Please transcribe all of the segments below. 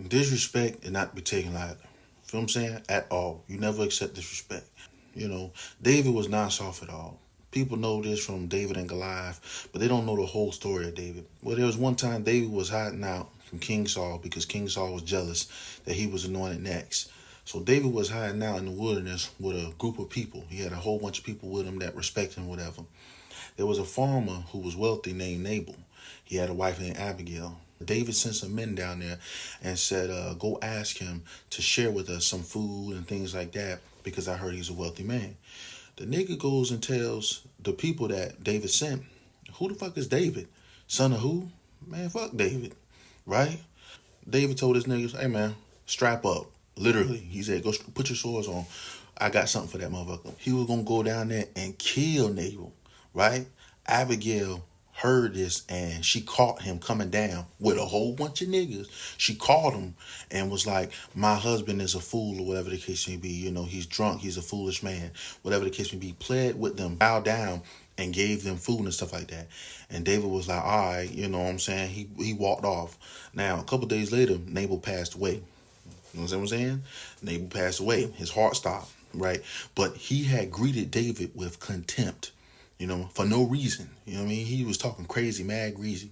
Disrespect is not to be taken lightly. Feel what I'm saying? At all. You never accept disrespect. You know, David was not soft at all. People know this from David and Goliath, but they don't know the whole story of David. Well, there was one time David was hiding out from King Saul because King Saul was jealous that he was anointed next. So David was hiding out in the wilderness with a group of people. He had a whole bunch of people with him that respected him, whatever. There was a farmer who was wealthy named Nabal. He had a wife named Abigail. David sent some men down there and said, go ask him to share with us some food and things like that because I heard he's a wealthy man. The nigga goes and tells the people that David sent, who the fuck is David? Son of who? Man, fuck David, right? David told his niggas, hey man, strap up. Literally, he said, go put your swords on. I got something for that motherfucker. He was gonna go down there and kill Nabal, right? Abigail heard this and she caught him coming down with a whole bunch of niggas. She called him and was like, my husband is a fool or whatever the case may be. You know, he's drunk, he's a foolish man, whatever the case may be. Pled with them, bowed down and gave them food and stuff like that. And David was like, all right, you know what I'm saying? He walked off. Now, a couple days later, Nabal passed away. You know what I'm saying? Nabal passed away. His heart stopped, right? But he had greeted David with contempt, you know, for no reason. You know what I mean? He was talking crazy, mad greasy.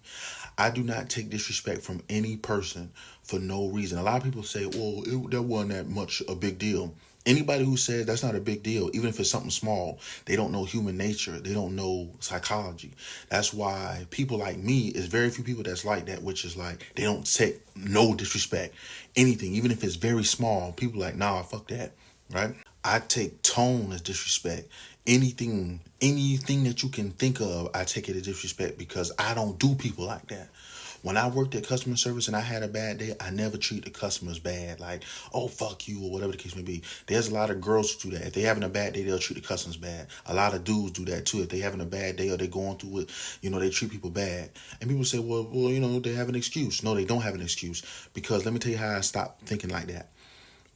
I do not take disrespect from any person for no reason. A lot of people say, well, that wasn't that much a big deal. Anybody who says that's not a big deal, even if it's something small, they don't know human nature. They don't know psychology. That's why people like me, is very few people that's like that, which is like, they don't take no disrespect. Anything, even if it's very small, people like, nah, fuck that, right? I take tone as disrespect. Anything that you can think of, I take it as disrespect because I don't do people like that. When I worked at customer service and I had a bad day, I never treat the customers bad. Like, oh, fuck you, or whatever the case may be. There's a lot of girls who do that. If they having a bad day, they'll treat the customers bad. A lot of dudes do that too. If they having a bad day or they going through it, you know, they treat people bad. And people say, well, you know, they have an excuse. No, they don't have an excuse. Because let me tell you how I stopped thinking like that.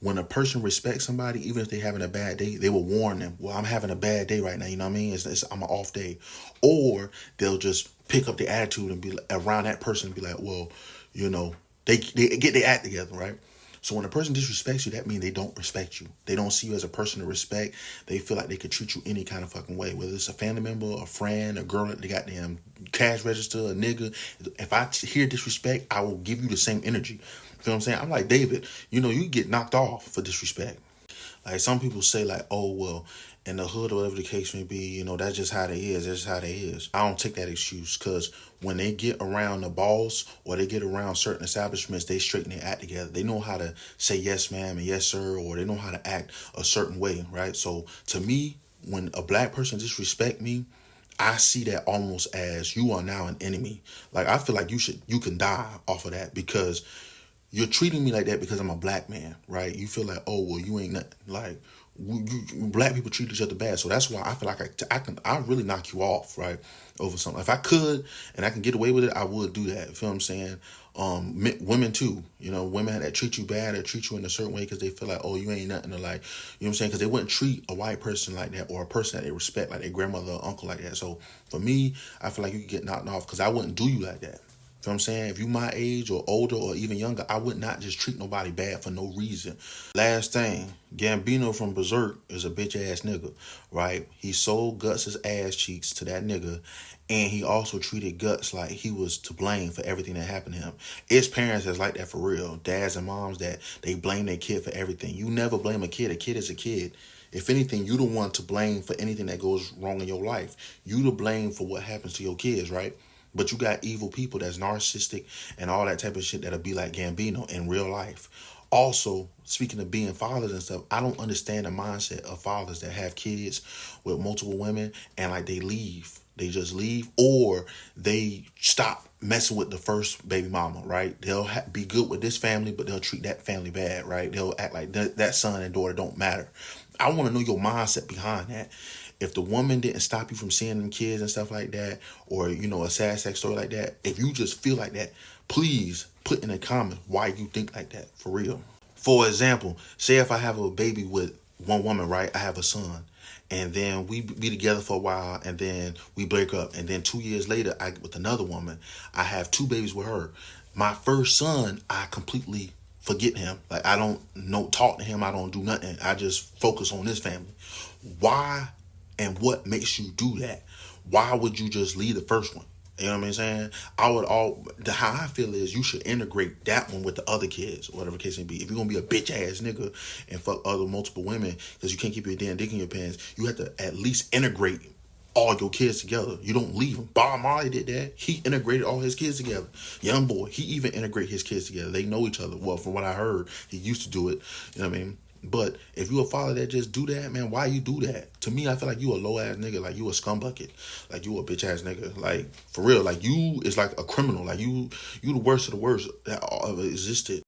When a person respects somebody, even if they're having a bad day, they will warn them. Well, I'm having a bad day right now. You know what I mean? I'm an off day. Or they'll just pick up the attitude and be around that person and be like, well, you know, they get their act together, right? So when a person disrespects you, that means they don't respect you. They don't see you as a person to respect. They feel like they could treat you any kind of fucking way, whether it's a family member, a friend, a girl at the goddamn cash register, a nigga. If I hear disrespect, I will give you the same energy. You know what I'm saying? I'm like, David, you know, you get knocked off for disrespect. Like some people say like, oh, well, in the hood or whatever the case may be, you know, that's just how they is. That's just how they is. I don't take that excuse because when they get around the boss or they get around certain establishments, they straighten their act together. They know how to say yes, ma'am, and yes, sir, or they know how to act a certain way, right? So to me, when a black person disrespect me, I see that almost as you are now an enemy. Like I feel like you can die off of that because you're treating me like that because I'm a black man, right? You feel like, oh, well, you ain't nothing. Like, black people treat each other bad. So that's why I feel like I really knock you off, right? Over something. If I could and I can get away with it, I would do that. You feel what I'm saying? Women too, you know, women that treat you bad or treat you in a certain way because they feel like, oh, you ain't nothing to like, you know what I'm saying? Because they wouldn't treat a white person like that or a person that they respect, like their grandmother or uncle like that. So for me, I feel like you could get knocked off because I wouldn't do you like that. You know what I'm saying? If you my age or older or even younger, I would not just treat nobody bad for no reason. Last thing, Gambino from Berserk is a bitch ass nigga, right? He sold Guts' ass cheeks to that nigga, and he also treated Guts like he was to blame for everything that happened to him. It's parents that's like that for real. Dads and moms that they blame their kid for everything. You never blame a kid. A kid is a kid. If anything, you the one to blame for anything that goes wrong in your life. You to blame for what happens to your kids, right? But you got evil people that's narcissistic and all that type of shit that'll be like Gambino in real life. Also, speaking of being fathers and stuff, I don't understand the mindset of fathers that have kids with multiple women and like they leave. They just leave or they stop messing with the first baby mama, right? They'll be good with this family, but they'll treat that family bad, right? They'll act like that son and daughter don't matter. I want to know your mindset behind that. If the woman didn't stop you from seeing them kids and stuff like that, or, you know, a sad sex story like that, if you just feel like that, please put in a comment why you think like that, for real. For example, say if I have a baby with one woman, right? I have a son. And then we be together for a while, and then we break up. And then 2 years later, I get with another woman. I have two babies with her. My first son, I completely forget him. Like, I don't talk to him. I don't do nothing. I just focus on this family. Why and what makes you do that? Why would you just leave the first one? You know what I'm saying? How I feel is you should integrate that one with the other kids, whatever the case may be. If you're gonna be a bitch ass nigga and fuck other multiple women because you can't keep your damn dick in your pants, you have to at least integrate all your kids together. You don't leave them. Bob Marley did that. He integrated all his kids together. Young boy, he even integrated his kids together. They know each other. Well, from what I heard, he used to do it. You know what I mean? But if you a father that just do that, man, why you do that? To me, I feel like you a low ass nigga, like you a scumbucket, like you a bitch ass nigga, like for real, like you is like a criminal, like you the worst of the worst that ever existed.